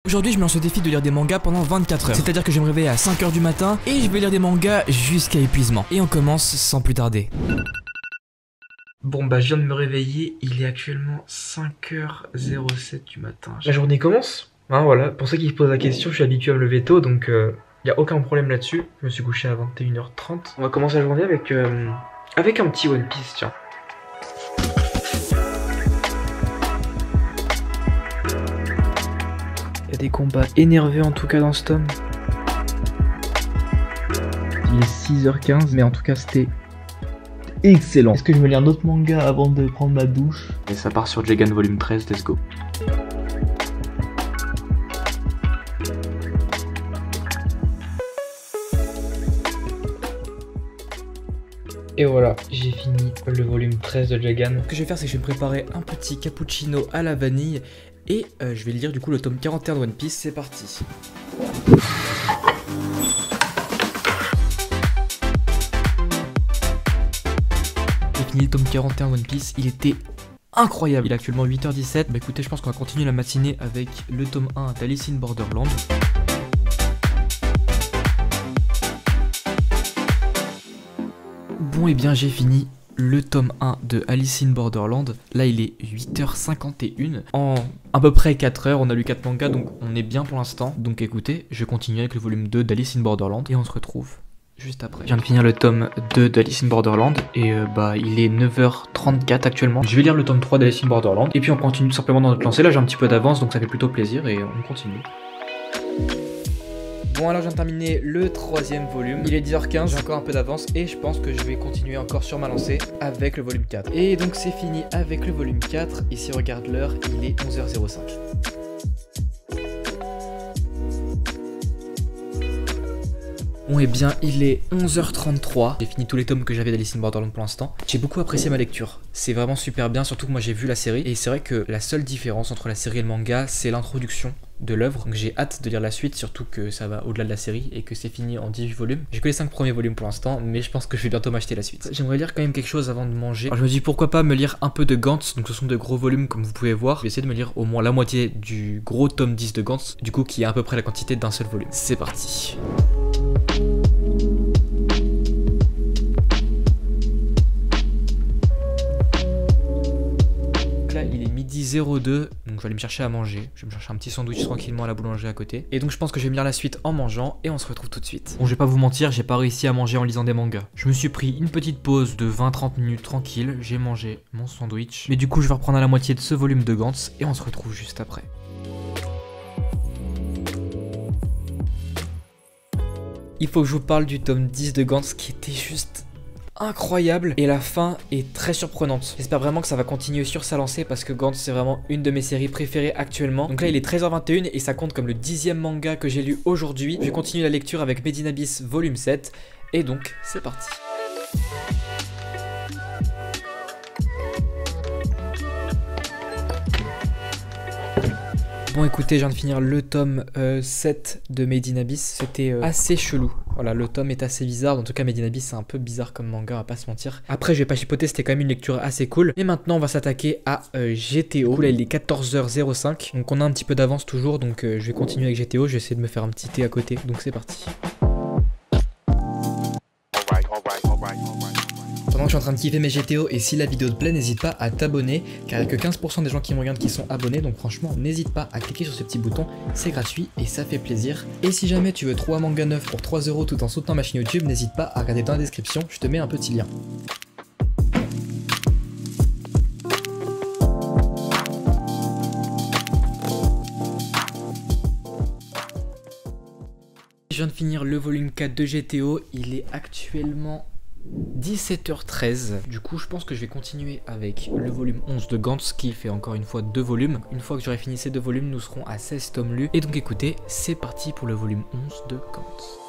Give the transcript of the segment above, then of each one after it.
Aujourd'hui je me lance au défi de lire des mangas pendant 24 heures. C'est-à-dire que je vais me réveiller à 5 heures du matin et je vais lire des mangas jusqu'à épuisement. Et on commence sans plus tarder. Bon bah je viens de me réveiller, il est actuellement 5h07 du matin. La journée commence, hein, voilà. Pour ceux qui se posent la question, je suis habitué à me lever tôt, donc y a aucun problème là-dessus. Je me suis couché à 21h30. On va commencer la journée avec un petit One Piece, tiens. Il y a des combats énervés en tout cas dans ce tome. Il est 6h15, mais en tout cas c'était excellent. Est-ce que je me lis un autre manga avant de prendre ma douche? Et ça part sur Jagan volume 13, let's go. Et voilà, j'ai fini le volume 13 de Jagan. Ce que je vais faire, c'est que je vais me préparer un petit cappuccino à la vanille et je vais lire du coup le tome 41 de One Piece. C'est parti. J'ai fini le tome 41 de One Piece, il était incroyable. Il est actuellement 8h17. Bah écoutez, je pense qu'on va continuer la matinée avec le tome 1 d'Alice in Borderland. Bon et bien j'ai fini le tome 1 de Alice in Borderland. Là il est 8h51. En à peu près 4 heures, on a lu 4 mangas donc on est bien pour l'instant. Donc écoutez, je continue avec le volume 2 d'Alice in Borderland et on se retrouve juste après. Je viens de finir le tome 2 d'Alice in Borderland et bah il est 9h34 actuellement. Je vais lire le tome 3 d'Alice in Borderland et puis on continue tout simplement dans notre lancée. Là j'ai un petit peu d'avance donc ça fait plutôt plaisir et on continue. Bon alors je viens de terminer le 3e volume, il est 10h15, j'ai encore un peu d'avance et je pense que je vais continuer encore sur ma lancée avec le volume 4. Et donc c'est fini avec le volume 4, ici regarde l'heure, il est 11h05. Bon et bien il est 11h33, j'ai fini tous les tomes que j'avais d'Alice in Borderland pour l'instant. J'ai beaucoup apprécié ma lecture, c'est vraiment super bien, surtout que moi j'ai vu la série. Et c'est vrai que la seule différence entre la série et le manga, c'est l'introduction de l'œuvre. Donc j'ai hâte de lire la suite, surtout que ça va au-delà de la série et que c'est fini en 18 volumes. J'ai que les 5 premiers volumes pour l'instant, mais je pense que je vais bientôt m'acheter la suite. J'aimerais lire quand même quelque chose avant de manger. Alors je me dis pourquoi pas me lire un peu de Gantz, donc ce sont de gros volumes comme vous pouvez voir. Je vais essayer de me lire au moins la moitié du gros tome 10 de Gantz, du coup qui est à peu près la quantité d'un seul volume. C'est parti. Là il est midi 02, donc je vais aller me chercher à manger. Je vais me chercher un petit sandwich tranquillement à la boulangerie à côté. Et donc je pense que je vais me lire la suite en mangeant et on se retrouve tout de suite. Bon je vais pas vous mentir, j'ai pas réussi à manger en lisant des mangas. Je me suis pris une petite pause de 20-30 minutes tranquille, j'ai mangé mon sandwich. Mais du coup je vais reprendre à la moitié de ce volume de Gantz et on se retrouve juste après. Il faut que je vous parle du tome 10 de Gantz qui était juste incroyable et la fin est très surprenante. J'espère vraiment que ça va continuer sur sa lancée parce que Gantz c'est vraiment une de mes séries préférées actuellement. Donc là il est 13h21 et ça compte comme le 10e manga que j'ai lu aujourd'hui. Je vais continuer la lecture avec Made in Abyss volume 7 et donc c'est parti. Bon écoutez, je viens de finir le tome 7 de Made in Abyss, c'était assez chelou. Voilà, le tome est assez bizarre, en tout cas Made in Abyss c'est un peu bizarre comme manga, on va pas se mentir. Après je vais pas chipoter, c'était quand même une lecture assez cool. Et maintenant on va s'attaquer à GTO. Du coup là il est 14h05, donc on a un petit peu d'avance toujours, donc je vais continuer avec GTO, je vais essayer de me faire un petit thé à côté, donc c'est parti. Pendant que je suis en train de kiffer mes GTO et si la vidéo te plaît, n'hésite pas à t'abonner car il n'y a que 15% des gens qui me regardent qui sont abonnés, donc franchement n'hésite pas à cliquer sur ce petit bouton, c'est gratuit et ça fait plaisir. Et si jamais tu veux trouver un manga neuf pour 3 € tout en soutenant ma chaîne YouTube, n'hésite pas à regarder dans la description, je te mets un petit lien. Je viens de finir le volume 4 de GTO, il est actuellement 17h13, du coup je pense que je vais continuer avec le volume 11 de Gantz qui fait encore une fois 2 volumes. Une fois que j'aurai fini ces 2 volumes, nous serons à 16 tomes lus. Et donc écoutez, c'est parti pour le volume 11 de Gantz.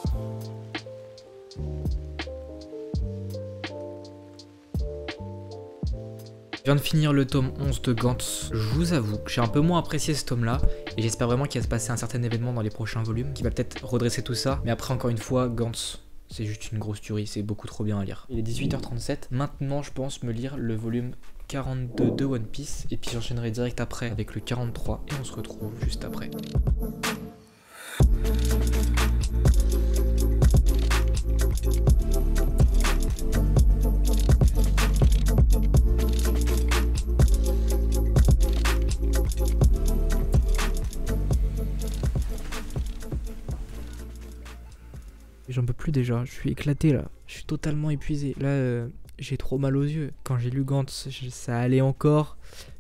Je viens de finir le tome 11 de Gantz. Je vous avoue que j'ai un peu moins apprécié ce tome là et j'espère vraiment qu'il va se passer un certain événement dans les prochains volumes qui va peut-être redresser tout ça. Mais après encore une fois, Gantz c'est juste une grosse tuerie, c'est beaucoup trop bien à lire. Il est 18h37, maintenant je pense me lire le volume 42 de One Piece et puis j'enchaînerai direct après avec le 43 et on se retrouve juste après. J'en peux plus déjà, je suis éclaté là. Je suis totalement épuisé. Là, j'ai trop mal aux yeux. Quand j'ai lu Gantz, ça allait encore.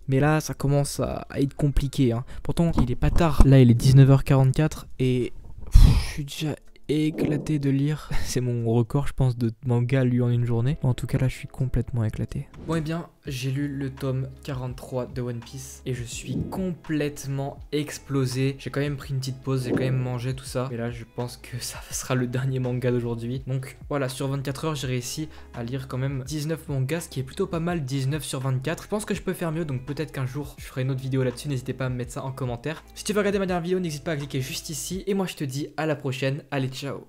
Mais là, ça commence à être compliqué. Hein. Pourtant, il est pas tard. Là, il est 19h44 et je suis déjà éclaté de lire. C'est mon record, je pense, de manga lu en une journée. En tout cas, là, je suis complètement éclaté. Bon, eh bien, j'ai lu le tome 43 de One Piece et je suis complètement explosé. J'ai quand même pris une petite pause, j'ai quand même mangé tout ça. Et là, je pense que ça sera le dernier manga d'aujourd'hui. Donc voilà, sur 24 heures, j'ai réussi à lire quand même 19 mangas, ce qui est plutôt pas mal, 19 sur 24. Je pense que je peux faire mieux, donc peut-être qu'un jour, je ferai une autre vidéo là-dessus. N'hésitez pas à me mettre ça en commentaire. Si tu veux regarder ma dernière vidéo, n'hésite pas à cliquer juste ici. Et moi, je te dis à la prochaine. Allez, ciao!